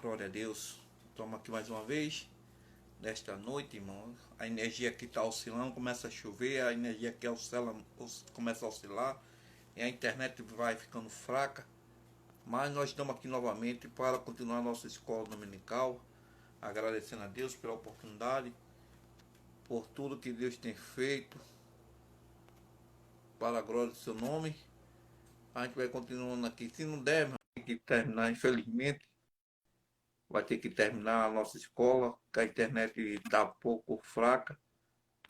Glória a Deus. Estamos aqui mais uma vez. Nesta noite, irmão. A energia aqui está oscilando, começa a chover, a energia aqui começa a oscilar. E a internet vai ficando fraca. Mas nós estamos aqui novamente para continuar a nossa escola dominical. Agradecendo a Deus pela oportunidade. Por tudo que Deus tem feito. Para a glória do seu nome. A gente vai continuando aqui. Se não der, tem que terminar, infelizmente. Vai ter que terminar a nossa escola, que a internet está um pouco fraca.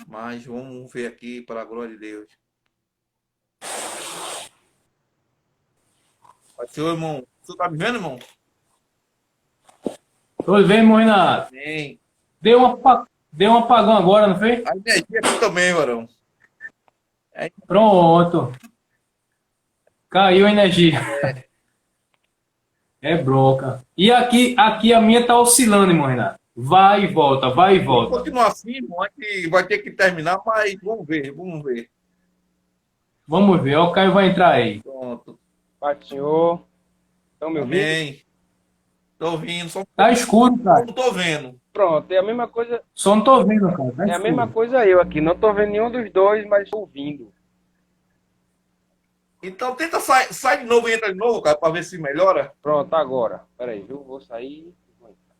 Mas vamos ver aqui, para a glória de Deus. Senhor, irmão, você está me vendo, irmão? Tô vendo, irmão Renato. Amém. Deu um apagão agora, não foi? A energia aqui também, varão. Pronto. Caiu a energia. É bronca. E aqui a minha tá oscilando, irmão Renato. Vai e volta, vai e volta. Vamos continuar assim, irmão. A gente vai ter que terminar, mas vamos ver, vamos ver. Vamos ver, ó, o Caio vai entrar aí. Pronto. Pai do Senhor. Estão me ouvindo? Amém. Tô ouvindo, só Tá escuro, cara. não tô vendo. Pronto, é a mesma coisa. Só não tô vendo, cara. Tá É a escuro. mesma coisa eu aqui. Não tô vendo nenhum dos dois, mas estou ouvindo. Então tenta sai de novo e entra de novo, cara, para ver se melhora. Pronto, agora. Pera aí, viu? Vou sair. Vou entrar.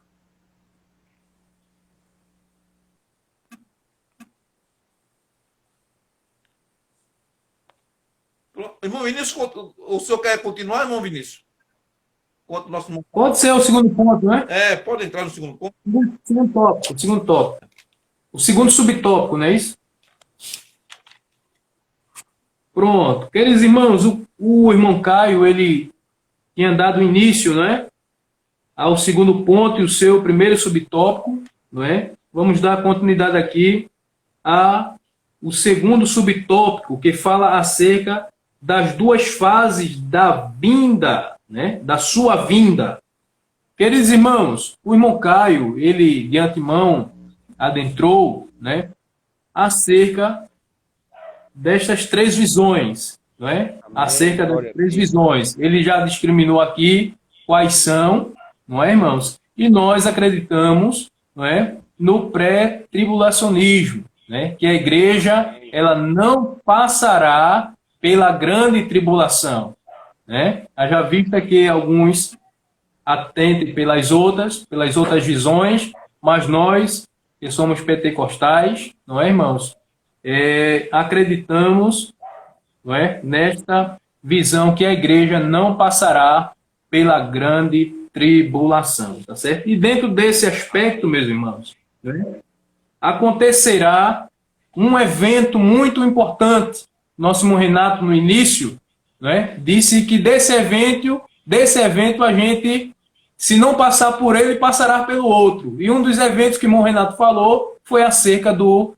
Irmão Vinícius, o senhor quer continuar, irmão Vinícius? Quanto nosso irmão... Pode ser o segundo ponto, né? Pode entrar no segundo ponto. Segundo tópico, o segundo tópico. O segundo subtópico, não é isso? Pronto. Queridos irmãos, o irmão Caio, ele tinha dado início, não é? Ao segundo ponto e o seu primeiro subtópico, não é? Vamos dar continuidade aqui o segundo subtópico, que fala acerca das duas fases da vinda, né? Da sua vinda. Queridos irmãos, o irmão Caio, ele de antemão adentrou, né? Acerca destas três visões, não é? Amém. Acerca das Glória a três Deus. visões. Ele já discriminou aqui quais são, não é, irmãos? E nós acreditamos, não é, no pré-tribulacionismo, né? Que a igreja, ela não passará pela grande tribulação, né? Já visto que alguns atentem pelas outras visões, mas nós, que somos pentecostais, não é, irmãos? Acreditamos, não é, nesta visão que a igreja não passará pela grande tribulação, tá certo? E dentro desse aspecto, meus irmãos, né, acontecerá um evento muito importante. Nosso irmão Renato, no início, né, disse que desse evento a gente, se não passar por ele, passará pelo outro. E um dos eventos que o irmão Renato falou foi acerca do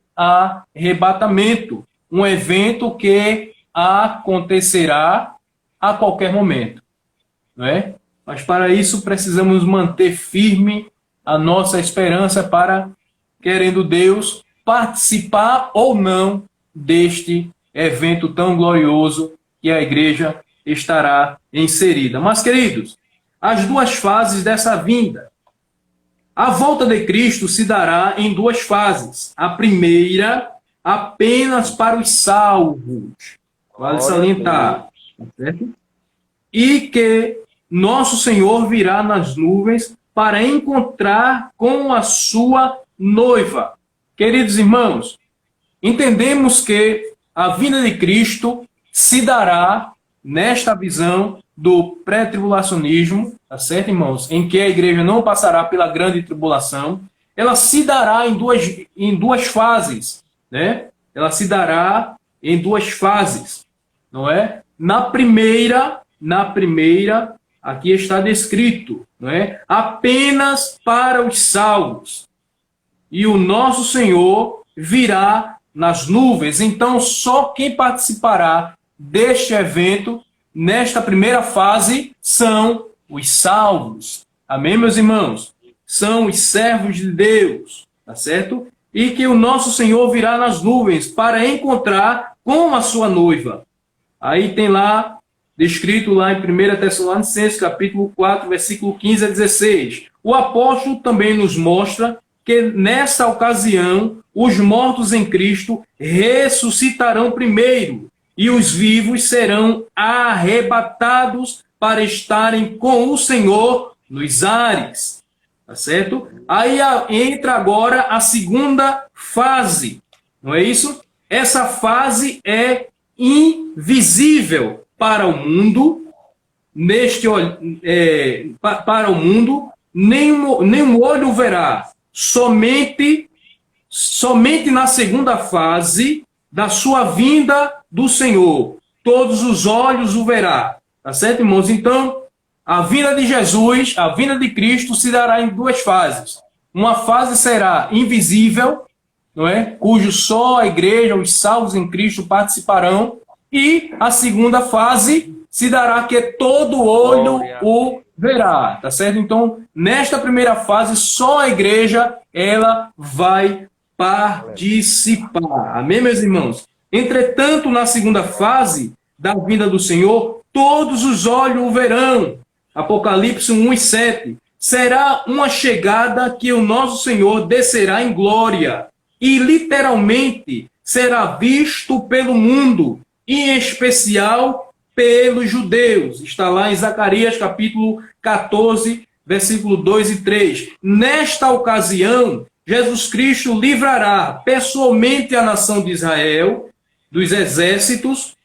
arrebatamento, um evento que acontecerá a qualquer momento, não é? Mas para isso precisamos manter firme a nossa esperança para, querendo Deus, participar ou não deste evento tão glorioso que a igreja estará inserida. Mas, queridos, as duas fases dessa vinda. A volta de Cristo se dará em duas fases. A primeira, apenas para os salvos. Vale salientar. Certo? E que nosso Senhor virá nas nuvens para encontrar com a sua noiva. Queridos irmãos, entendemos que a vinda de Cristo se dará nesta visão do pré-tribulacionismo, tá certo, irmãos? Em que a igreja não passará pela grande tribulação. Ela se dará em duas fases, né? Ela se dará em duas fases, não é? Na primeira, aqui está descrito, não é? Apenas para os salvos. E o nosso Senhor virá nas nuvens. Então, só quem participará deste evento, nesta primeira fase, são os salvos. Amém, meus irmãos? São os servos de Deus, tá certo? E que o nosso Senhor virá nas nuvens para encontrar com a sua noiva. Aí tem lá, descrito lá em 1 Tessalonicenses, capítulo 4, versículo 15 a 16. o apóstolo também nos mostra que nessa ocasião os mortos em Cristo ressuscitarão primeiro e os vivos serão arrebatados para estarem com o Senhor nos ares. Tá certo? Aí entra agora a segunda fase, não é isso? Essa fase é invisível para o mundo, para o mundo, nenhum olho verá, somente na segunda fase da sua vinda do Senhor, todos os olhos o verá. Tá certo, irmãos? Então, a vinda de Jesus, a vinda de Cristo se dará em duas fases. Uma fase será invisível, não é? Cujo só a igreja, os salvos em Cristo participarão, e a segunda fase se dará que todo olho o verá, tá certo? Então, nesta primeira fase, só a igreja ela vai participar. Amém, meus irmãos? Entretanto, na segunda fase da vinda do Senhor, todos os olhos o verão. Apocalipse 1:7. Será uma chegada que o nosso Senhor descerá em glória e literalmente será visto pelo mundo, em especial pelos judeus. Está lá em Zacarias capítulo 14, versículo 2 e 3. Nesta ocasião, Jesus Cristo livrará pessoalmente a nação de Israel dos exércitos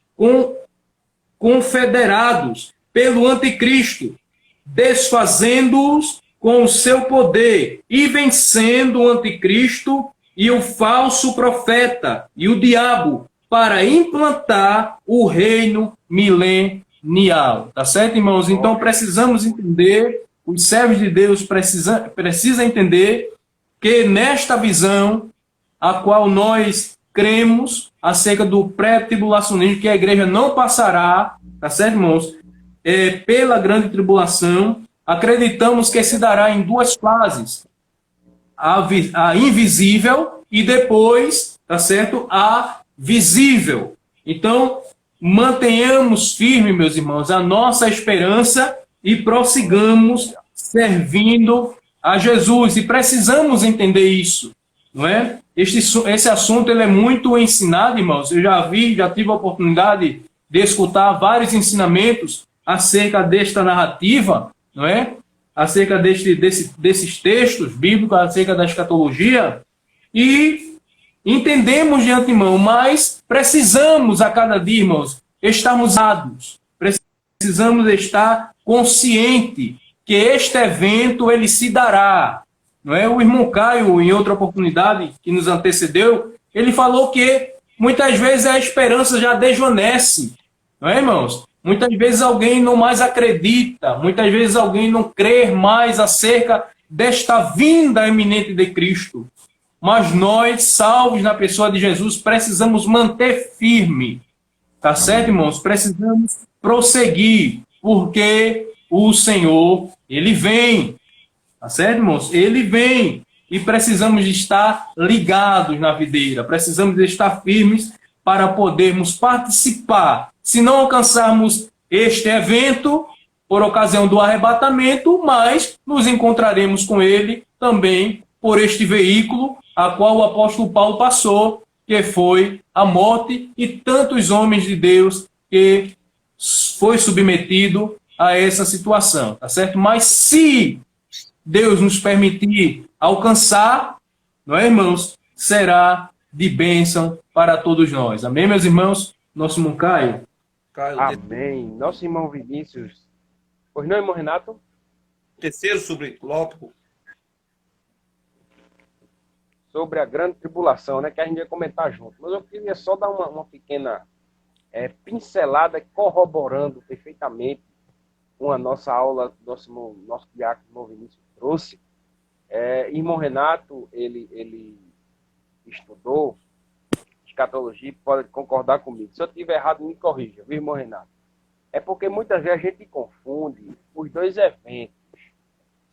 confederados pelo anticristo, desfazendo-os com o seu poder e vencendo o anticristo e o falso profeta e o diabo para implantar o reino milenial. Tá certo, irmãos? Então precisamos entender, os servos de Deus precisam entender que nesta visão, a qual nós cremos acerca do pré-tribulacionismo, que a igreja não passará, tá certo, irmãos? Pela grande tribulação, acreditamos que se dará em duas fases. A invisível e depois, tá certo? A visível. Então, mantenhamos firme, meus irmãos, a nossa esperança e prossigamos servindo a Jesus. E precisamos entender isso, não é? Esse assunto ele é muito ensinado, irmãos. Eu já tive a oportunidade de escutar vários ensinamentos acerca desta narrativa, não é? Acerca desses textos bíblicos, acerca da escatologia, e entendemos de antemão, mas precisamos a cada dia, irmãos, estarmos dados, precisamos estar consciente que este evento ele se dará, não é? O irmão Caio, em outra oportunidade que nos antecedeu, ele falou que muitas vezes a esperança já desvanece, não é, irmãos? Muitas vezes alguém não mais acredita, muitas vezes alguém não crê mais acerca desta vinda iminente de Cristo. Mas nós, salvos na pessoa de Jesus, precisamos manter firme. Tá certo, irmãos? Precisamos prosseguir, porque o Senhor, Ele vem. Tá certo, irmãos? Ele vem. E precisamos estar ligados na videira. Precisamos estar firmes para podermos participar. Se não alcançarmos este evento, por ocasião do arrebatamento, mas nos encontraremos com ele também por este veículo a qual o apóstolo Paulo passou, que foi a morte, e tantos homens de Deus que foi submetido a essa situação, tá certo? Mas se Deus nos permitir alcançar, não é, irmãos? Será de bênção para todos nós. Amém, meus irmãos? Nosso irmão Caio. Amém. Nosso irmão Vinícius. Pois não, irmão Renato? Terceiro sobre Lópico. Sobre a grande tribulação, né? Que a gente ia comentar junto. Mas eu queria só dar uma pequena pincelada corroborando perfeitamente com a nossa aula, nosso diácono, irmão Vinícius, trouxe. Irmão Renato, ele estudou escatologia, pode concordar comigo. Se eu estiver errado, me corrija, viu, irmão Renato? É porque muitas vezes a gente confunde os dois eventos,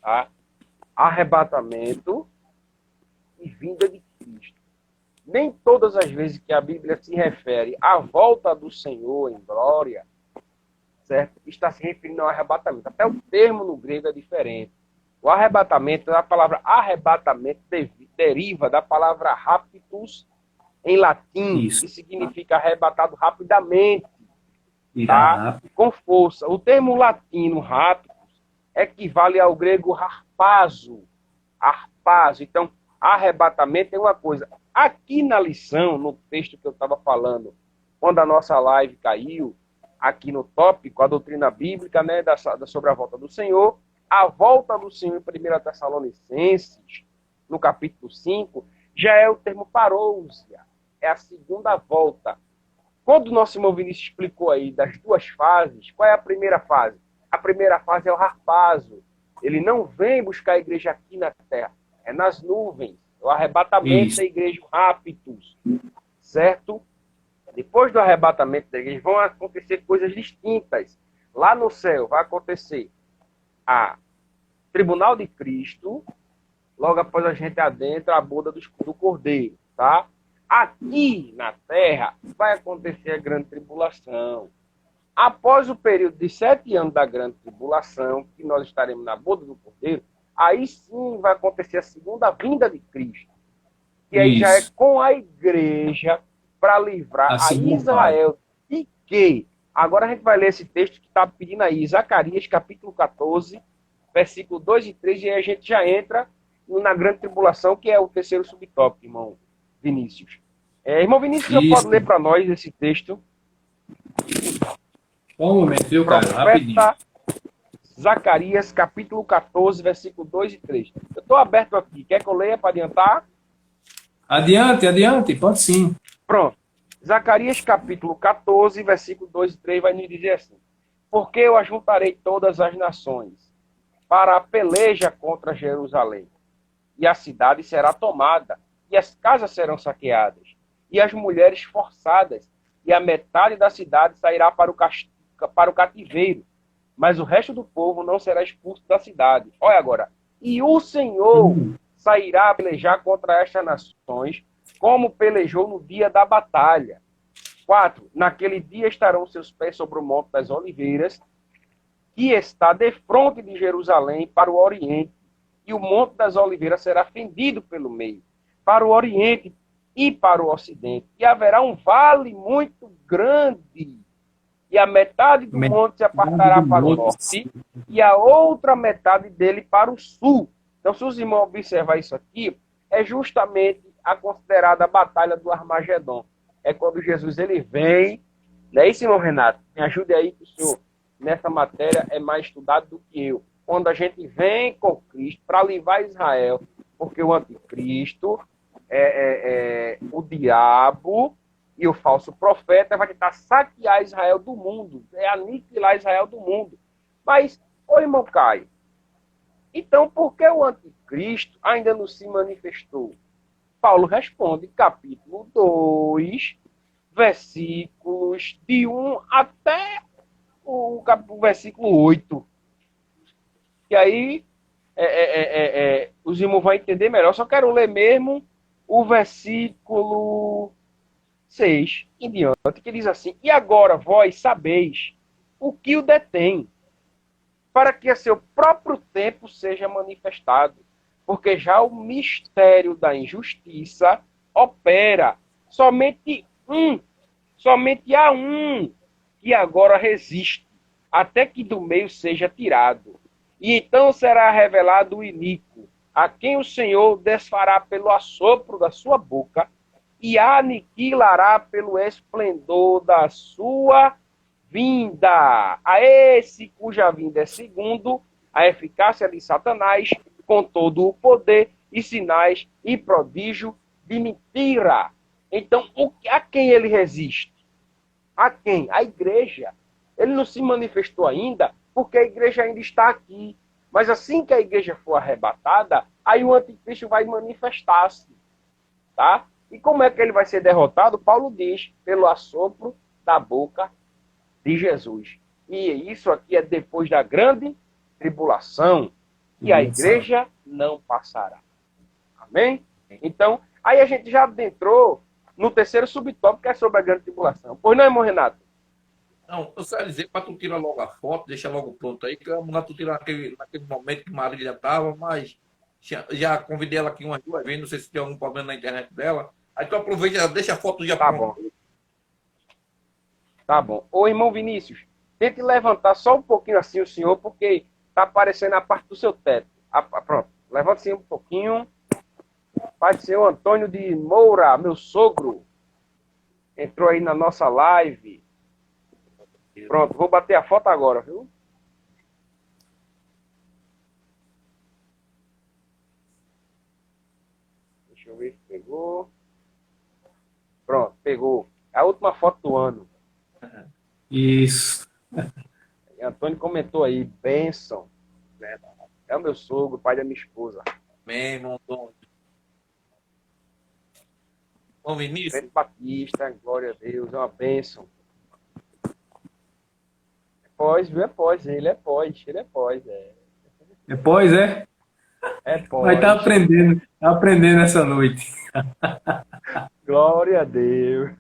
tá? Arrebatamento e vinda de Cristo. Nem todas as vezes que a Bíblia se refere à volta do Senhor em glória, certo? Está se referindo ao arrebatamento. Até o termo no grego é diferente. O arrebatamento, a palavra arrebatamento deriva da palavra raptus em latim, Isso. que significa arrebatado rapidamente, Irá tá? rápido. Com força. O termo latino raptus equivale ao grego harpazo. Harpazo. Então, arrebatamento é uma coisa. Aqui na lição, no texto que eu estava falando, quando a nossa live caiu, aqui no tópico, a doutrina bíblica, né, sobre a volta do Senhor, a volta do Senhor em 1 Tessalonicenses, no capítulo 5, já é o termo parousia, é a segunda volta. Quando o nosso irmão Vinícius explicou aí das duas fases, qual é a primeira fase? A primeira fase é o harpazo. Ele não vem buscar a igreja aqui na terra, é nas nuvens. O arrebatamento Isso. da igreja, o raptus, certo? Depois do arrebatamento da igreja, vão acontecer coisas distintas. Lá no céu vai acontecer a tribunal de Cristo, logo após a gente adentra a boda do Cordeiro, tá? Aqui na terra vai acontecer a grande tribulação. Após o período de 7 anos da grande tribulação, que nós estaremos na boda do Cordeiro, aí sim vai acontecer a segunda vinda de Cristo. Que aí já é Isso. com a igreja para livrar A a segunda Israel. E que? Agora a gente vai ler esse texto que está pedindo aí, Zacarias capítulo 14, versículo 2 e 3, e aí a gente já entra na grande tribulação, que é o terceiro subtópico, irmão Vinícius. Irmão Vinícius, já pode Isso. ler para nós esse texto? Só um momento, viu, cara? Rapidinho. Profeta Zacarias, capítulo 14, versículo 2 e 3. Eu estou aberto aqui. Quer que eu leia para adiantar? Adiante, adiante, pode sim. Pronto. Zacarias, capítulo 14, versículo 2 e 3 vai nos dizer assim: porque eu ajuntarei todas as nações para a peleja contra Jerusalém, e a cidade será tomada, e as casas serão saqueadas, e as mulheres forçadas, e a metade da cidade sairá para o cativeiro, mas o resto do povo não será expulso da cidade. Olha agora. E o Senhor sairá a pelejar contra estas nações, como pelejou no dia da batalha. 4. Naquele dia estarão seus pés sobre o Monte das Oliveiras, que está defronte de Jerusalém para o oriente, e o Monte das Oliveiras será fendido pelo meio, para o oriente e para o ocidente. E haverá um vale muito grande, e a metade do monte se apartará para o norte, e a outra metade dele para o sul. Então, se os irmãos observar isso aqui, é justamente a considerada batalha do Armagedon. É quando Jesus ele vem, não é isso, irmão Renato? Me ajude aí, que o senhor, nessa matéria, é mais estudado do que eu. Quando a gente vem com Cristo para livrar Israel, porque o anticristo, o diabo e o falso profeta vai tentar saquear Israel do mundo, aniquilar Israel do mundo. Mas, ô irmão Caio, então por que o anticristo ainda não se manifestou? Paulo responde, capítulo 2, versículos de 1 até o versículo 8. E aí, os irmãos vão entender melhor. Só quero ler mesmo o versículo 6 em diante, que diz assim: e agora vós sabeis o que o detém, para que a seu próprio tempo seja manifestado, porque já o mistério da injustiça opera. Somente há um que agora resiste, até que do meio seja tirado. E então será revelado o iníquo, a quem o Senhor desfará pelo assopro da sua boca, e aniquilará pelo esplendor da sua vinda. A esse cuja vinda é segundo a eficácia de Satanás, com todo o poder e sinais e prodígio de mentira. Então, a quem ele resiste? A quem? A igreja. Ele não se manifestou ainda, porque a igreja ainda está aqui. Mas assim que a igreja for arrebatada, aí o anticristo vai manifestar-se. Tá? E como é que ele vai ser derrotado? Paulo diz, pelo assopro da boca de Jesus. E isso aqui é depois da grande tribulação, e a igreja não passará. Amém? Então, aí a gente já adentrou no terceiro subtópico, que é sobre a grande tribulação. Pois não, irmão Renato? Não, eu só ia dizer para tu tirar logo a foto, deixa logo pronto aí, que a mulher tu tira naquele momento que Marília estava, mas já convidei ela aqui umas 2 vezes, não sei se tem algum problema na internet dela. Aí tu aproveita, deixa a foto já Tá pronta. bom, tá bom. Ô, irmão Vinícius, tente levantar só um pouquinho assim o senhor, porque tá aparecendo a parte do seu teto. Pronto, levanta assim um pouquinho. Pai do Senhor Antônio de Moura, meu sogro, entrou aí na nossa live. Pronto, vou bater a foto agora, viu? Deixa eu ver se pegou. Pronto, pegou. É a última foto do ano. Isso. E Antônio comentou aí, bênção. É o meu sogro, pai da minha esposa. Bem, irmão Antônio. Bom, Vinícius, Pedro Batista, glória a Deus, é uma bênção. É pós, viu? É pós, ele é pós, Depois, é? É Vai pós. estar aprendendo essa noite. Glória a Deus.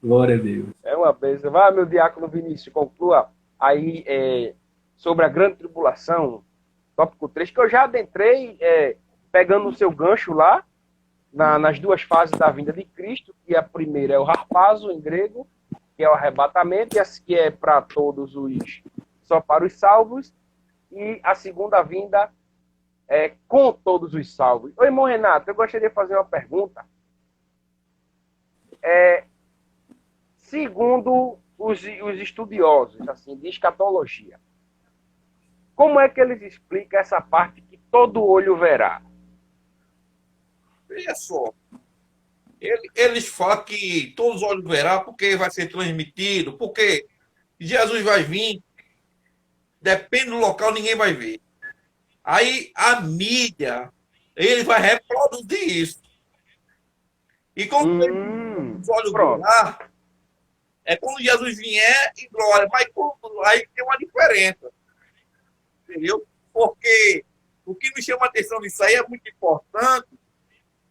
Glória a Deus. É uma bênção. Vai, meu diácono Vinícius, conclua aí sobre a grande tribulação, tópico 3, que eu já adentrei pegando o seu gancho lá, nas 2 fases da vinda de Cristo, que a primeira é o harpazo, em grego, que é o arrebatamento, e a que é para todos só para os salvos, e a segunda vinda é com todos os salvos. Ô, irmão Renato, eu gostaria de fazer uma pergunta. Segundo os estudiosos assim, de escatologia, como é que eles explicam essa parte que todo olho verá? veja só. Eles falam que todos os olhos verão porque vai ser transmitido, porque Jesus vai vir, depende do local, ninguém vai ver. Aí a mídia, ele vai reproduzir isso. E quando os olhos Pronto. verão, é quando Jesus vier em glória, mas aí tem uma diferença. Entendeu? Porque o que me chama a atenção nisso aí é muito importante,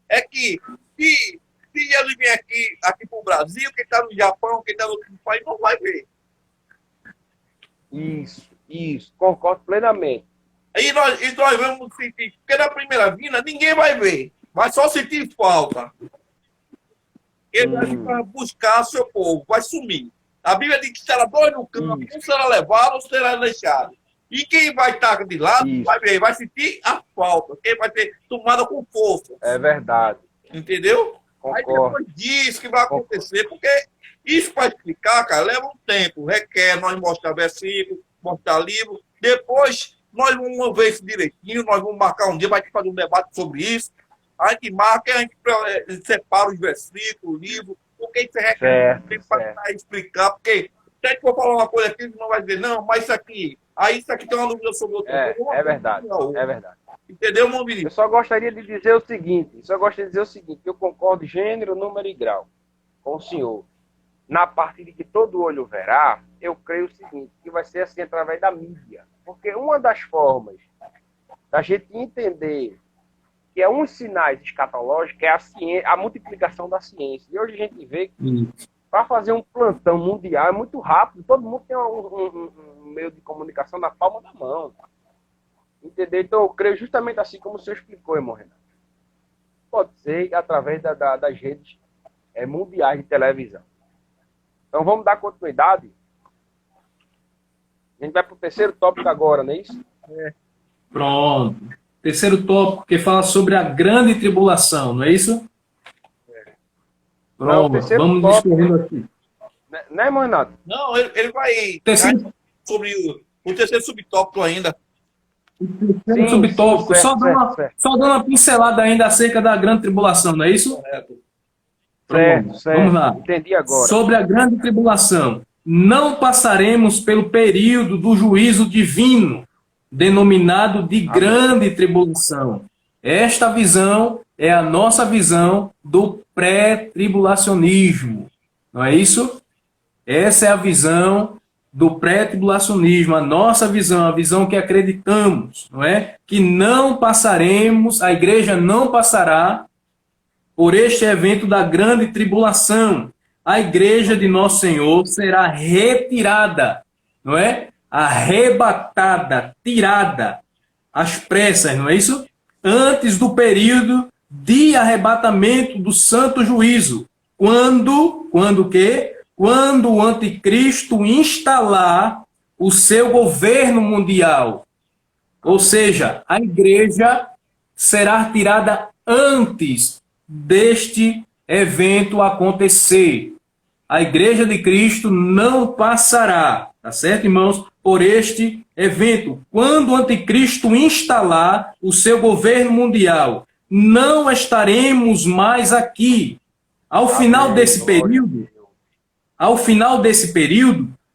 é que se Jesus vier aqui para o Brasil, quem está no Japão, quem está no outro país, não vai ver. Isso, concordo plenamente. Aí nós vamos sentir, porque na primeira vinda ninguém vai ver, vai só sentir falta. Ele vai buscar seu povo, vai sumir. A Bíblia diz que será 2 no campo, um será levado, outro será deixado. E quem vai estar de lado vai ver, vai sentir a falta, quem vai ter tomada com força. É verdade. Entendeu? Concordo. Aí depois disso que vai acontecer, porque isso para explicar, cara, leva um tempo, requer nós mostrar versículo, mostrar livro, depois nós vamos ver isso direitinho, nós vamos marcar um dia, vai ter que fazer um debate sobre isso, a gente marca, a gente separa os versículos, o livro, porque isso requer tempo para explicar, porque se a gente for falar uma coisa aqui, não vai dizer, não, mas isso aqui tem uma dúvida sobre outra coisa. É verdade. Entendeu, meu menino? Eu só gostaria de dizer o seguinte, que eu concordo gênero, número e grau com o senhor. Na parte de que todo olho verá, eu creio o seguinte, que vai ser assim através da mídia. Porque uma das formas da gente entender que é uns sinais escatológicos é a ciência, a multiplicação da ciência. E hoje a gente vê que para fazer um plantão mundial é muito rápido, todo mundo tem um meio de comunicação na palma da mão. Entendeu? Então eu creio justamente assim como o senhor explicou, irmão Renato. Pode ser através das redes mundiais de televisão. Então vamos dar continuidade. A gente vai para o terceiro tópico agora, não é isso? Pronto. Terceiro tópico que fala sobre a grande tribulação, não é isso? Pronto, não, vamos discorrendo aqui. Né, irmão Renato? Não, ele vai sobre o terceiro subtópico ainda. Subtópico, só dando uma pincelada ainda acerca da grande tribulação, não é isso? Certo. Vamos lá. Entendi agora. Sobre a grande tribulação. Não passaremos pelo período do juízo divino, denominado de grande tribulação. Esta visão é a nossa visão do pré-tribulacionismo. Não é isso? Essa é a visão do pré-tribulacionismo, a nossa visão, a visão que acreditamos, não é? Que não passaremos, a igreja não passará por este evento da grande tribulação, a igreja de nosso Senhor será retirada, não é? Arrebatada, tirada, às pressas, não é isso? Antes do período de arrebatamento do santo juízo. Quando o quê? Quando o anticristo instalar o seu governo mundial. Ou seja, a igreja será tirada antes deste evento acontecer. A igreja de Cristo não passará, tá certo, irmãos, por este evento. Quando o anticristo instalar o seu governo mundial, não estaremos mais aqui. Ao final desse período,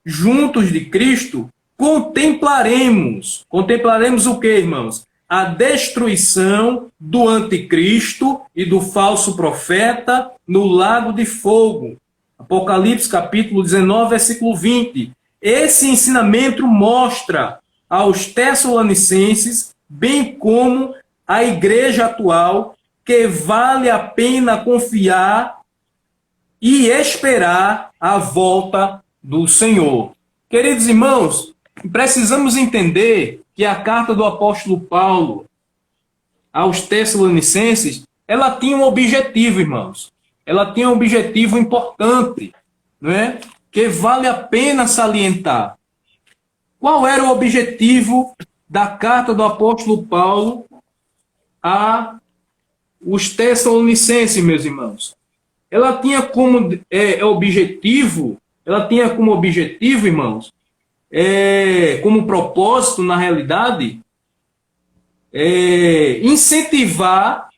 juntos de Cristo, contemplaremos o que, irmãos? A destruição do anticristo e do falso profeta no lago de fogo. Apocalipse capítulo 19, versículo 20. Esse ensinamento mostra aos Tessalonicenses, bem como à igreja atual, que vale a pena confiar e esperar a volta do Senhor. Queridos irmãos, precisamos entender que a carta do apóstolo Paulo aos Tessalonicenses, ela tinha um objetivo, irmãos. Ela tinha um objetivo importante, não é? Que vale a pena salientar. Qual era o objetivo da carta do apóstolo Paulo a os Tessalonicenses, meus irmãos? Ela tinha como objetivo, irmãos, como propósito, na realidade, incentivar,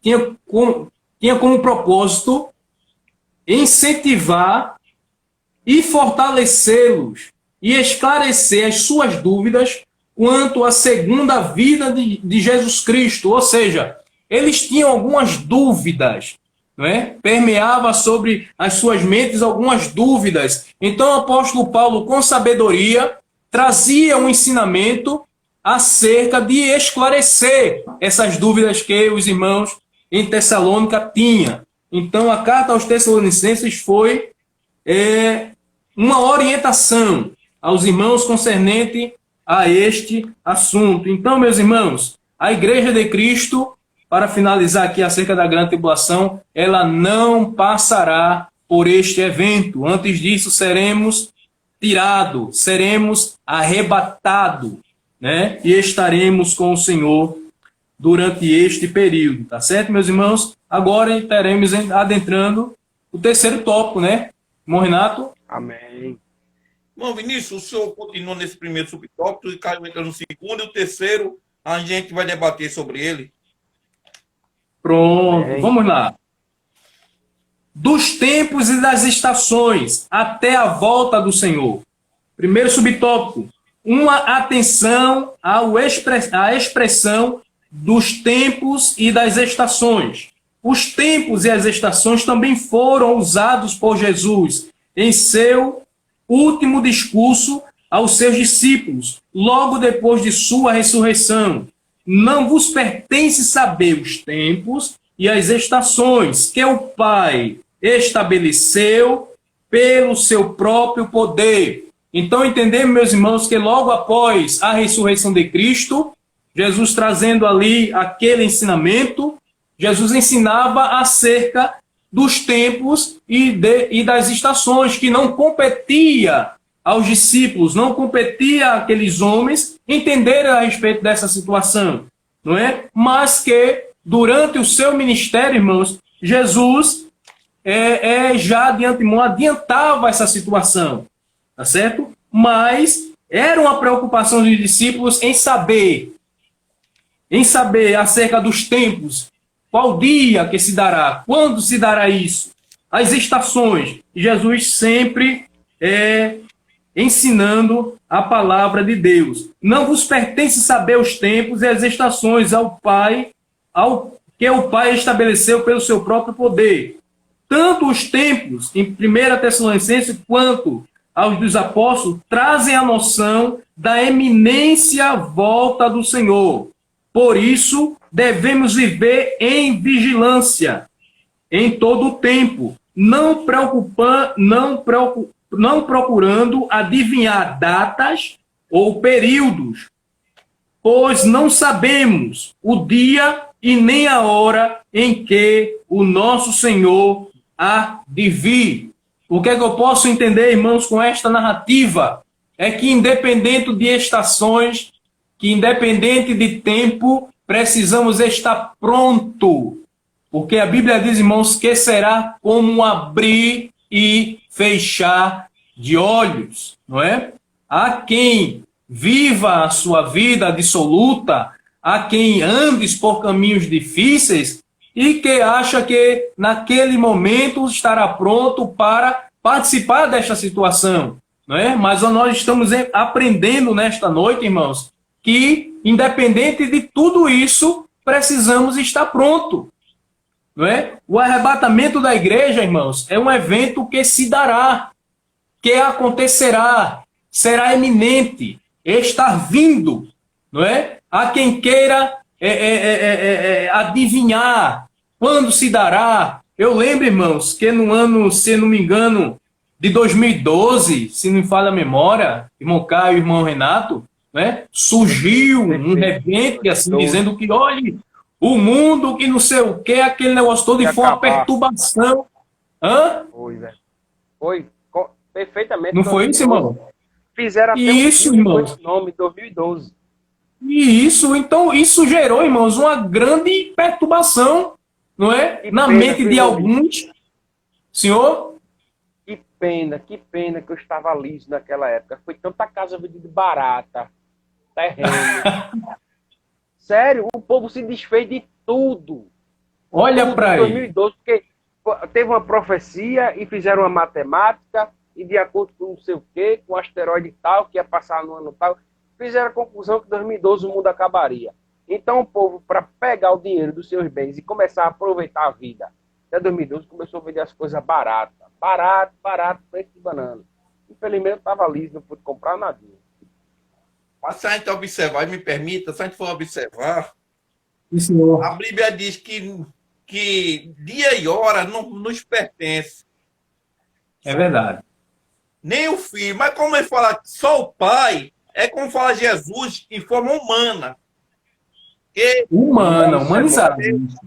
tinha como propósito incentivar e fortalecê-los e esclarecer as suas dúvidas quanto à segunda vinda de Jesus Cristo. Ou seja, eles tinham algumas dúvidas, não é? Permeava sobre as suas mentes algumas dúvidas. Então o apóstolo Paulo, com sabedoria, trazia um ensinamento acerca de esclarecer essas dúvidas que os irmãos em Tessalônica tinham. Então a carta aos Tessalonicenses foi uma orientação aos irmãos concernente a este assunto. Então, meus irmãos, a Igreja de Cristo, para finalizar aqui acerca da grande tribulação, ela não passará por este evento. Antes disso, seremos tirados, seremos arrebatados, né? E estaremos com o Senhor durante este período, tá certo, meus irmãos? Agora estaremos adentrando o terceiro tópico, né? Irmão Renato? Amém. Irmão Vinícius, o senhor continua nesse primeiro subtópico e Caio entra no segundo, e o terceiro a gente vai debater sobre ele. Pronto, vamos lá. Dos tempos e das estações até a volta do Senhor. Primeiro subtópico, uma atenção à expressão dos tempos e das estações. Os tempos e as estações também foram usados por Jesus em seu último discurso aos seus discípulos, logo depois de sua ressurreição. Não vos pertence saber os tempos e as estações que o Pai estabeleceu pelo seu próprio poder. Então entendemos, meus irmãos, que logo após a ressurreição de Cristo, Jesus trazendo ali aquele ensinamento, Jesus ensinava acerca dos tempos e das estações, que não competia aos discípulos, não competia àqueles homens entenderem a respeito dessa situação, não é? Mas que durante o seu ministério, irmãos, Jesus já de antemão adiantava essa situação, tá certo? Mas era uma preocupação dos discípulos em saber acerca dos tempos, qual dia que se dará, quando se dará isso, as estações. Jesus sempre ensinando a palavra de Deus. Não vos pertence saber os tempos e as estações que o Pai estabeleceu pelo seu próprio poder. Tanto os tempos, em 1 Tessalonicenses, quanto aos dos apóstolos, trazem a noção da eminência volta do Senhor. Por isso, devemos viver em vigilância. em todo o tempo, não procurando adivinhar datas ou períodos, pois não sabemos o dia e nem a hora em que o nosso Senhor há de vir. O que é que eu posso entender, irmãos, com esta narrativa? É que independente de estações, que independente de tempo, precisamos estar pronto. Porque a Bíblia diz, irmãos, que será como um abrir e fechar de olhos, não é? Há quem viva a sua vida dissoluta, há quem andes por caminhos difíceis e que acha que naquele momento estará pronto para participar desta situação, não é? Mas nós estamos aprendendo nesta noite, irmãos, que independente de tudo isso, precisamos estar pronto. Não é? O arrebatamento da igreja, irmãos, é um evento que se dará, que acontecerá, será iminente, está vindo, não é? Há quem queira adivinhar quando se dará. Eu lembro, irmãos, que no ano, se não me engano, de 2012, se não me falha a memória, irmão Caio e irmão Renato, né? Surgiu um rebente assim, dizendo que, olhe, o mundo que não sei o que, aquele negócio todo, e foi uma perturbação. Hã? Foi, velho. Foi perfeitamente. Não foi isso, irmão? Fizeram até isso, irmão. Com esse nome, 2012. E isso, então, isso gerou, irmãos, uma grande perturbação, não é? Na mente de alguns. Senhor? Que pena que eu estava liso naquela época. Foi tanta casa vendida barata, terreno. Sério, o povo se desfez de tudo. Olha para aí. 2012, porque teve uma profecia e fizeram uma matemática e de acordo com não sei o quê, com o asteroide tal, que ia passar no ano tal, fizeram a conclusão que em 2012 o mundo acabaria. Então o povo, para pegar o dinheiro dos seus bens e começar a aproveitar a vida, até 2012 começou a vender as coisas baratas. Barato, preço de banana. Infelizmente eu estava liso, não pude comprar nadinha. Mas se a gente observar, me permita, se a gente for observar, Senhor, a Bíblia diz que dia e hora não nos pertence. é verdade. Nem o filho, mas como ele fala só o pai, é como fala Jesus em forma humana. Humanizada.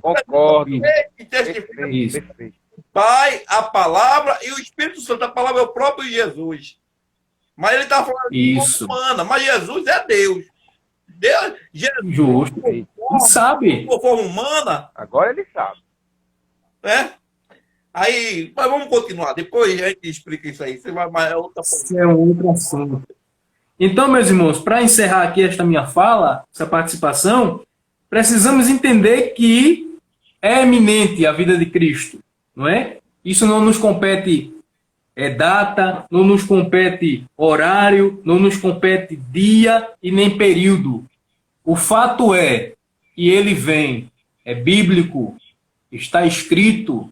Concordo. Perfeito. Pai, a palavra e o Espírito Santo. A palavra é o próprio Jesus. Mas ele está falando de forma humana, mas Jesus é Deus. Jesus, justo. Ele sabe. Por forma humana. Agora ele sabe. Aí, mas vamos continuar. Depois a gente explica isso aí. Isso é um outro assunto. Então, meus irmãos, para encerrar aqui esta minha fala, essa participação, precisamos entender que é eminente a vida de Cristo, não é? Isso não nos compete data, não nos compete horário, não nos compete dia e nem período. O fato é que ele vem, é bíblico, está escrito,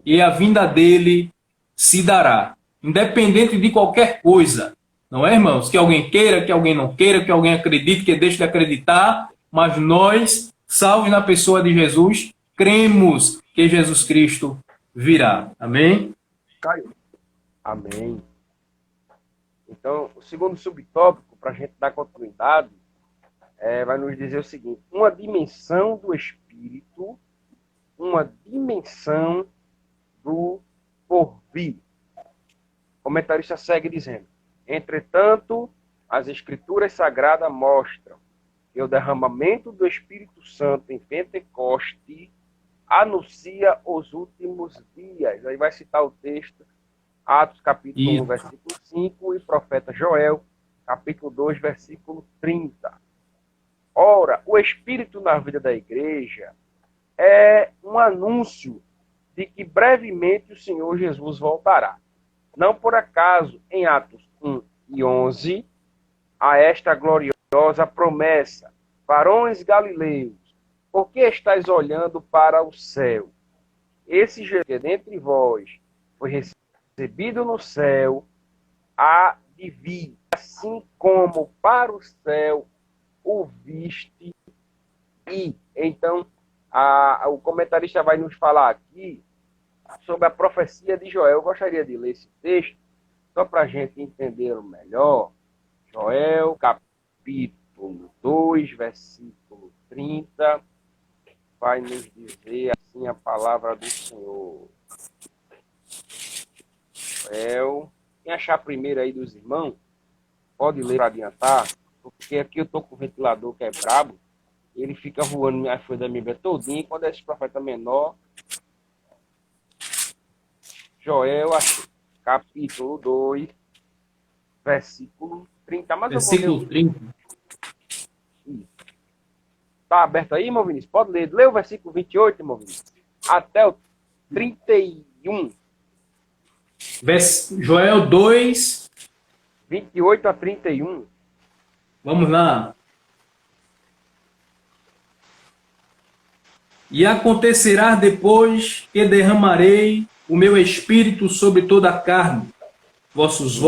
e a vinda dele se dará, independente de qualquer coisa. Não é, irmãos? Que alguém queira, que alguém não queira, que alguém acredite, que deixe de acreditar, mas nós, salvos na pessoa de Jesus, cremos que Jesus Cristo virá. Amém? Caio. Amém. Então, o segundo subtópico, para a gente dar continuidade, vai nos dizer o seguinte: uma dimensão do Espírito, uma dimensão do porvir. O comentarista segue dizendo: entretanto, as Escrituras Sagradas mostram que o derramamento do Espírito Santo em Pentecoste anuncia os últimos dias. Aí vai citar o texto, Atos capítulo 1, versículo 5, e profeta Joel, capítulo 2, versículo 30. Ora, o Espírito na vida da igreja é um anúncio de que brevemente o Senhor Jesus voltará. Não por acaso, em Atos 1 e 11, há esta gloriosa promessa: varões galileus, por que estáis olhando para o céu? Esse Jesus que dentre vós foi recebido no céu, há de vir, assim como para o céu o viste. E então O comentarista vai nos falar aqui sobre a profecia de Joel. Eu gostaria de ler esse texto, só para a gente entender melhor. Joel, capítulo 2, versículo 30, vai nos dizer assim a palavra do Senhor. Joel, quem achar primeiro aí dos irmãos, pode ler para adiantar, porque aqui eu estou com o ventilador que é brabo, ele fica voando a folha da Bíblia todinha, e quando é esse profeta menor, Joel, capítulo 2, versículo 30. Mas Versículo 30. Está aberto aí, irmão Vinícius? Pode ler. Lê o versículo 28, irmão Vinícius. Até o 31. Joel 2. 28 a 31. Vamos lá. E acontecerá depois que derramarei o meu espírito sobre toda a carne. Vossos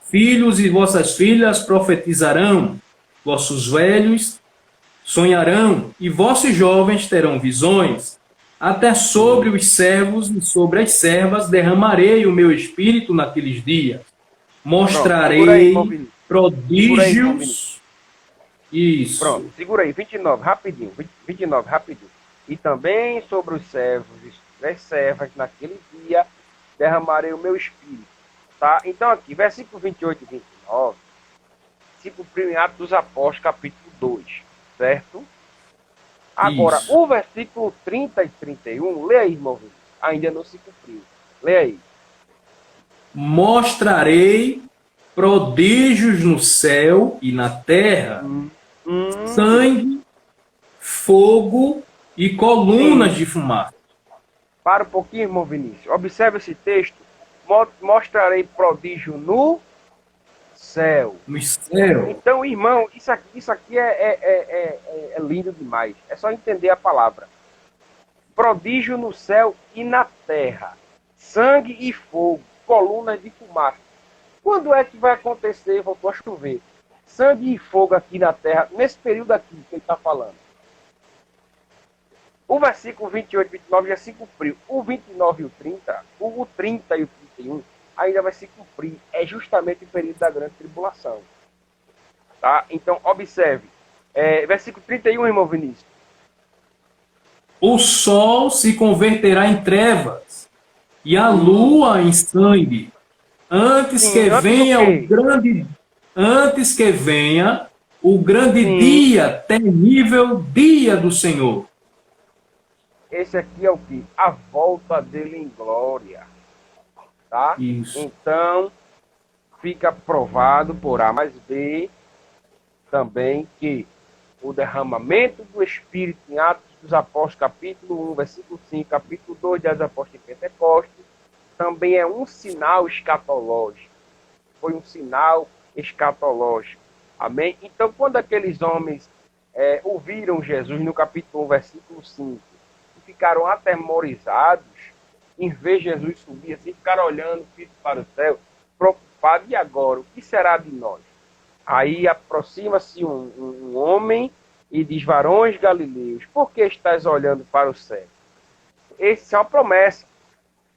filhos e vossas filhas profetizarão, vossos velhos sonharão, e vossos jovens terão visões. Até sobre os servos e sobre as servas derramarei o meu espírito naqueles dias. Mostrarei prodígios. Isso. Pronto, segura aí, 29, rapidinho. 29, rapidinho. E também sobre os servos e as servas naquele dia derramarei o meu espírito. Tá? Então aqui, versículo 28 e 29, se cumpriu em Atos dos Apóstolos, capítulo 2, certo? Agora, Isso. o versículo 30 e 31, lê aí, irmão, ainda não se cumpriu. Lê aí. Mostrarei prodígios no céu e na terra, sangue, fogo e colunas de fumaça. Para um pouquinho, irmão Vinícius. Observe esse texto. Mostrarei prodígio no céu. No céu. Então, irmão, isso aqui é lindo demais. É só entender a palavra. Prodígio no céu e na terra. Sangue e fogo. Colunas de fumaça. Quando é que vai acontecer? Voltou a chover. Sangue e fogo aqui na terra. Nesse período aqui que ele está falando. O versículo 28 e 29 já se cumpriu. O 29 e o 30, o 30 e o 31 ainda vai se cumprir. É justamente o período da grande tribulação. Tá? Então, observe. Versículo 31, irmão Vinícius. O sol se converterá em trevas e a lua em sangue, antes que venha o grande dia, terrível dia do Senhor. Esse aqui é o que? A volta dele em glória. Tá? Isso. Então, fica provado por A mais B também que o derramamento do Espírito em Atos dos Apóstolos, capítulo 1, versículo 5, capítulo 2 das Apóstolos de Pentecostes, também é um sinal escatológico. Foi um sinal escatológico. Amém? Então, quando aqueles homens ouviram Jesus no capítulo 1, versículo 5, e ficaram atemorizados, em ver Jesus subir assim, ficaram olhando para o céu, preocupados, e agora? O que será de nós? Aí aproxima-se um homem e diz: varões galileus, por que estás olhando para o céu? Essa é uma promessa.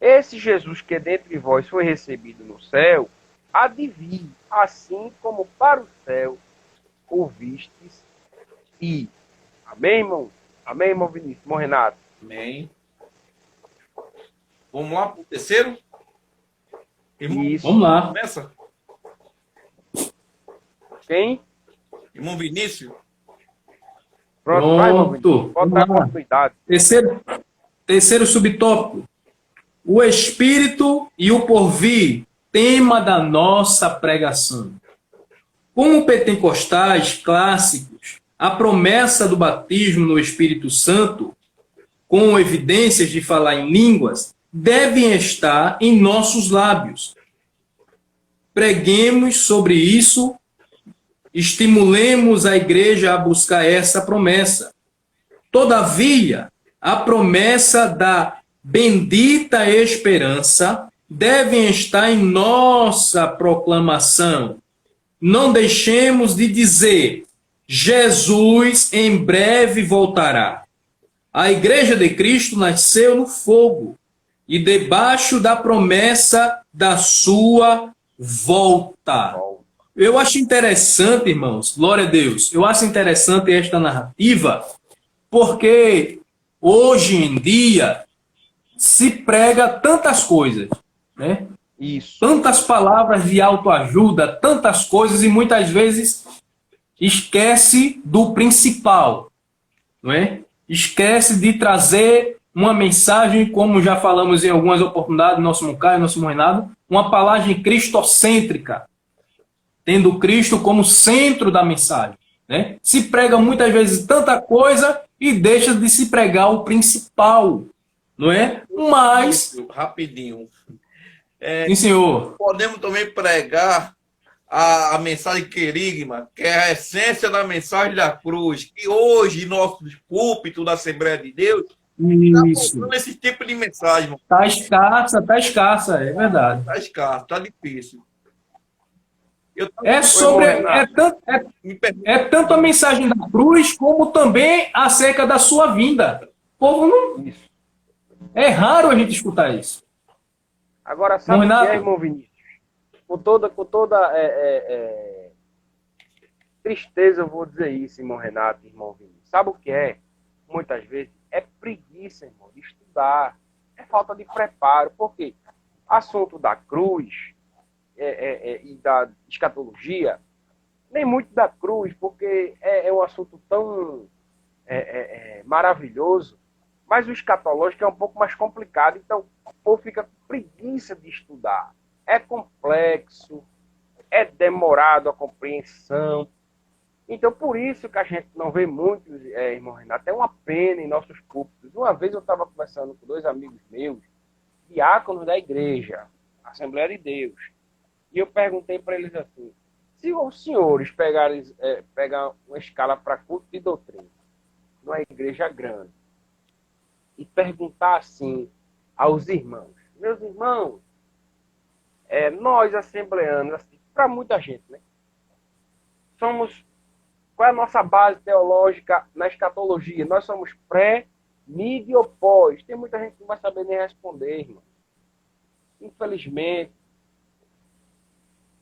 Esse Jesus que dentre vós foi recebido no céu, há de vir, assim como para o céu o vistes e. Amém, irmão? Amém, irmão Vinícius? Irmão Renato? Amém. Vamos lá para o terceiro? Irmão, Isso. Vamos lá. começa. Quem? Irmão Vinícius. Pronto, vai, irmão Vinícius. Pronto. Pode Vamos dar lá. continuidade. Terceiro subtópico. O Espírito e o porvir, tema da nossa pregação. Como pentecostais clássicos, a promessa do batismo no Espírito Santo, com evidências de falar em línguas, devem estar em nossos lábios. Preguemos sobre isso, estimulemos a igreja a buscar essa promessa. Todavia, a promessa da bendita esperança deve estar em nossa proclamação. Não deixemos de dizer: Jesus em breve voltará. A igreja de Cristo nasceu no fogo e debaixo da promessa da sua volta. Eu acho interessante, irmãos, glória a Deus, eu acho interessante esta narrativa, porque hoje em dia se prega tantas coisas, né? Isso. Tantas palavras de autoajuda, tantas coisas, e muitas vezes esquece do principal, não é? Esquece de trazer uma mensagem, como já falamos em algumas oportunidades, nosso Mucai, nosso Reinado, uma palavra cristocêntrica, tendo Cristo como centro da mensagem, né? Se prega muitas vezes tanta coisa e deixa de se pregar o principal, não é? Mas, Rapidinho. sim, senhor. Podemos também pregar a mensagem querigma, que é a essência da mensagem da cruz, que hoje, nosso púlpito da Assembleia de Deus, está Isso. faltando esse tipo de mensagem, irmão. Tá escassa, é verdade. Está escasso, está difícil. É sobre. É tanto a mensagem da cruz, como também acerca da sua vinda. O povo não. Isso. É raro a gente escutar isso. Agora, sabe o que Renato? é, irmão Vinícius? Com toda tristeza eu vou dizer isso, irmão Renato, irmão Vinícius. Sabe o que é? Muitas vezes é preguiça, irmão, de estudar. É falta de preparo. Por quê? Assunto da cruz e da escatologia, nem muito da cruz, porque é um assunto tão maravilhoso, mas o escatológico é um pouco mais complicado, então o povo fica com preguiça de estudar. É complexo, é demorado a compreensão. Então, por isso que a gente não vê muitos, irmão Renato, é uma pena em nossos púlpitos. Uma vez eu estava conversando com 2 amigos meus, diáconos da igreja, Assembleia de Deus, e eu perguntei para eles assim, se os senhores pegarem uma escala para culto de doutrina, numa igreja grande, e perguntar assim aos irmãos, meus irmãos, nós assembleanos, assim, para muita gente, né? Qual é a nossa base teológica na escatologia? Nós somos pré, mídia ou pós? Tem muita gente que não vai saber nem responder, irmão. Infelizmente.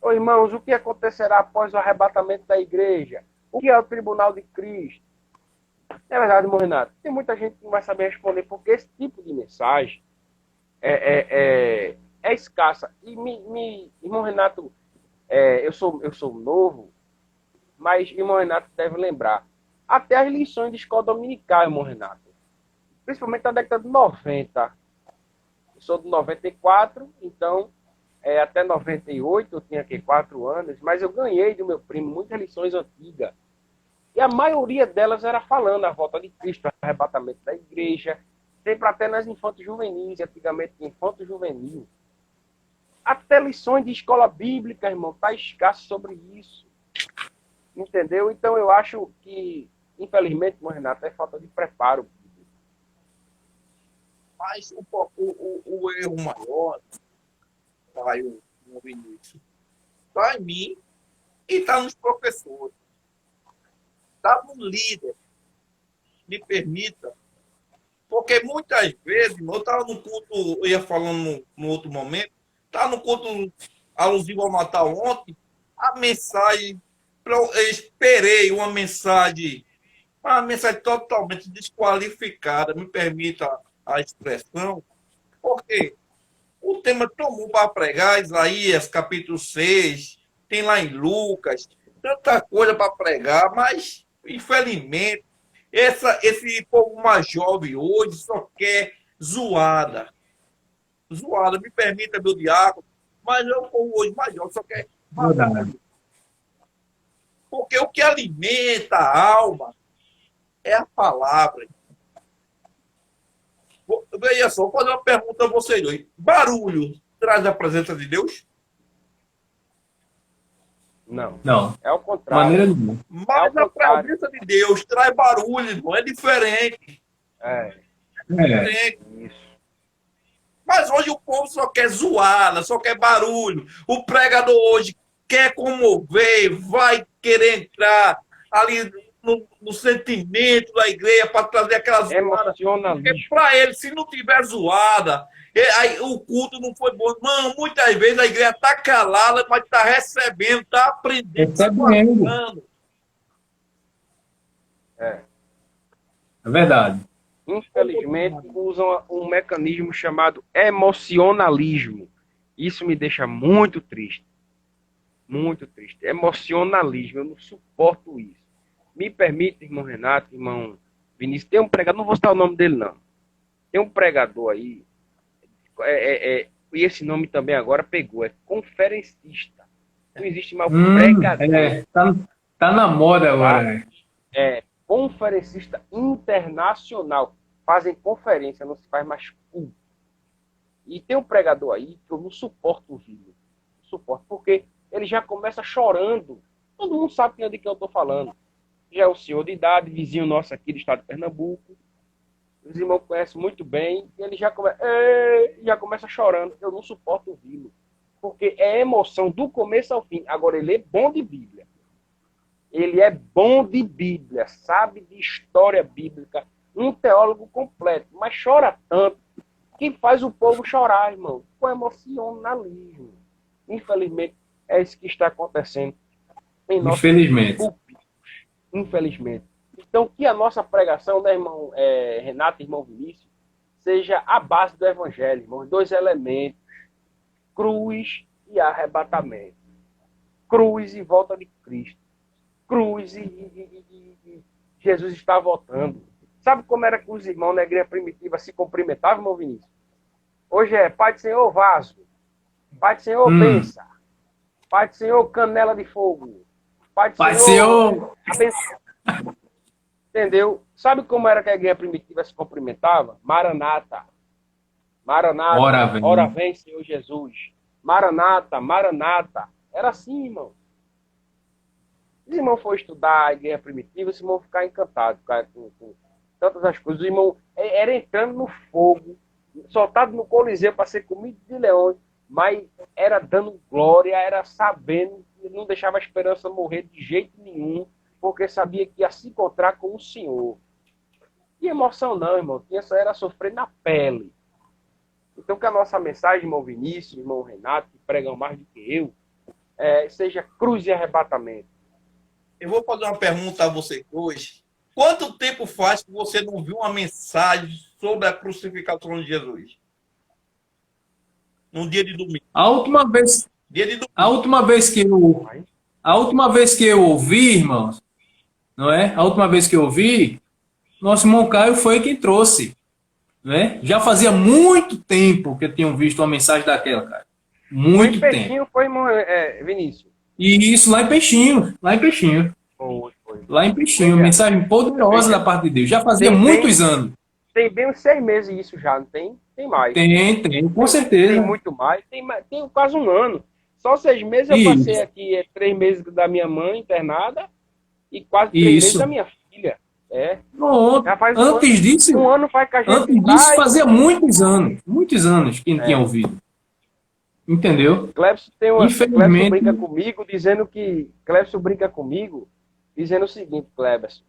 Ô, irmãos, o que acontecerá após o arrebatamento da igreja? O que é o tribunal de Cristo? É verdade, irmão Renato. Tem muita gente que não vai saber responder, porque esse tipo de mensagem é escassa. E, irmão Renato, eu sou novo, mas irmão Renato deve lembrar. Até as lições de escola dominical, irmão Renato. Principalmente na década de 90. Eu sou de 94, então até 98 eu tinha 4 anos, mas eu ganhei do meu primo muitas lições antigas. E a maioria delas era falando a volta de Cristo, o arrebatamento da igreja, sempre até nas infantos juvenis, antigamente infanto juvenil. Até lições de escola bíblica, irmão, está escasso sobre isso. Entendeu? Então eu acho que, infelizmente, irmão Renato, é falta de preparo. Mas o erro maior, pai, o Vinícius, está em mim e está nos professores. Está no líder. Me permita. Porque muitas vezes, eu estava no culto, eu ia falando no outro momento, estava no culto alusivo ao Natal ontem, a mensagem, eu esperei uma mensagem totalmente desqualificada, me permita a expressão, porque o tema tão bom para pregar, Isaías capítulo 6, tem lá em Lucas, tanta coisa para pregar, mas, infelizmente, esse povo mais jovem hoje só quer zoada. Zoada, me permita, meu diácono, mas o povo hoje mais jovem só quer zoada. Porque o que alimenta a alma é a palavra. Veja só, vou fazer uma pergunta a vocês dois. Barulho traz a presença de Deus? Não. Não. É o contrário. Maneira nenhuma. Mas a presença de Deus traz barulho, irmão. É diferente. É diferente. isso. Mas hoje o povo só quer zoada, só quer barulho. O pregador hoje quer comover, vai querer entrar ali no sentimento da igreja para trazer aquela zoada. Emocionalismo. Para ele, se não tiver zoada, aí o culto não foi bom. Mano, muitas vezes a igreja está calada, mas está recebendo, está aprendendo, está Recebendo. guardando. É. É verdade. Infelizmente, usam um mecanismo chamado emocionalismo. Isso me deixa muito triste. Muito triste. Emocionalismo. Eu não suporto isso. Me permite, irmão Renato, irmão Vinícius, tem um pregador, não vou citar o nome dele, não. Tem um pregador aí, e esse nome também agora pegou, é conferencista. Não existe mais pregador. Tá na moda agora. É conferencista internacional. Fazem conferência, não se faz mais culto. E tem um pregador aí que eu não suporto ouvir. Não suporto, porque ele já começa chorando. Todo mundo sabe de quem eu estou falando. Já é um senhor de idade, vizinho nosso aqui do estado de Pernambuco. Os irmãos conhecem muito bem. E ele já começa chorando. Eu não suporto ouvi-lo. Porque é emoção do começo ao fim. Agora, ele é bom de Bíblia. Ele é bom de Bíblia. Sabe de história bíblica. Um teólogo completo. Mas chora tanto que faz o povo chorar, irmão. Com emocionalismo. Infelizmente, é isso que está acontecendo em nossos púlpitos. Infelizmente. Então, que a nossa pregação, né, irmão Renato e irmão Vinícius, seja a base do evangelho, irmão. Os dois elementos, cruz e arrebatamento. Cruz e volta de Cristo. Cruz e Jesus está voltando. Sabe como era que os irmãos na igreja primitiva se cumprimentavam, irmão Vinícius? Hoje é Pai do Senhor, vaso. Pai do Senhor, benção. Pai do Senhor, canela de fogo. Pai do Senhor, abençoe. Entendeu? Sabe como era que a igreja primitiva se cumprimentava? Maranata. Maranata. Ora vem, Senhor Jesus. Maranata, Maranata. Era assim, irmão. Se os irmãos for estudar a igreja primitiva, os irmãos vão ficar encantados com tantas as coisas. Os irmãos era entrando no fogo, soltado no Coliseu para ser comido de leões, mas era dando glória, era sabendo, não deixava a esperança morrer de jeito nenhum, porque sabia que ia se encontrar com o Senhor. E emoção não, irmão. Isso era sofrer na pele. Então que a nossa mensagem, irmão Vinícius, irmão Renato, que pregam mais do que eu, seja cruz e arrebatamento. Eu vou fazer uma pergunta a você hoje. Quanto tempo faz que você não viu uma mensagem sobre a crucificação de Jesus? Num dia de domingo. A última vez que eu ouvi, irmãos, não é? A última vez que eu ouvi, nosso irmão Caio foi quem trouxe, não é? Já fazia muito tempo que eu tinha visto uma mensagem daquela, cara. Muito tempo. Peixinho foi, irmão Vinícius. E isso lá em Peixinho, Foi. Lá em Peixinho, mensagem poderosa da parte de Deus. Já fazia muitos anos. Tem bem uns 6 meses isso já, não tem? Tem mais. Tem, com certeza. Tem muito mais. Tem quase um ano. Só 6 meses eu passei aqui, 3 meses da minha mãe internada e quase 3 meses da minha filha. Pronto. Antes disso, um ano faz que a gente antes disso fazia muitos anos que não tinha ouvido. Entendeu? Clébson Infelizmente, Clébson brinca comigo dizendo o seguinte, Clébson,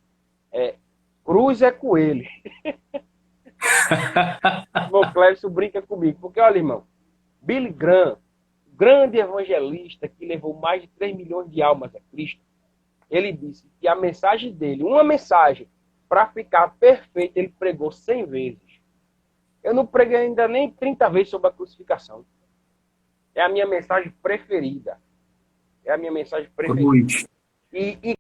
cruz é coelho. Irmão Clébson brinca comigo, porque olha, irmão, Billy Graham, grande evangelista que levou mais de 3 milhões de almas a Cristo, ele disse que a mensagem dele, uma mensagem, para ficar perfeita, ele pregou 100 vezes. Eu não preguei ainda nem 30 vezes sobre a crucificação. É a minha mensagem preferida. Cruz. E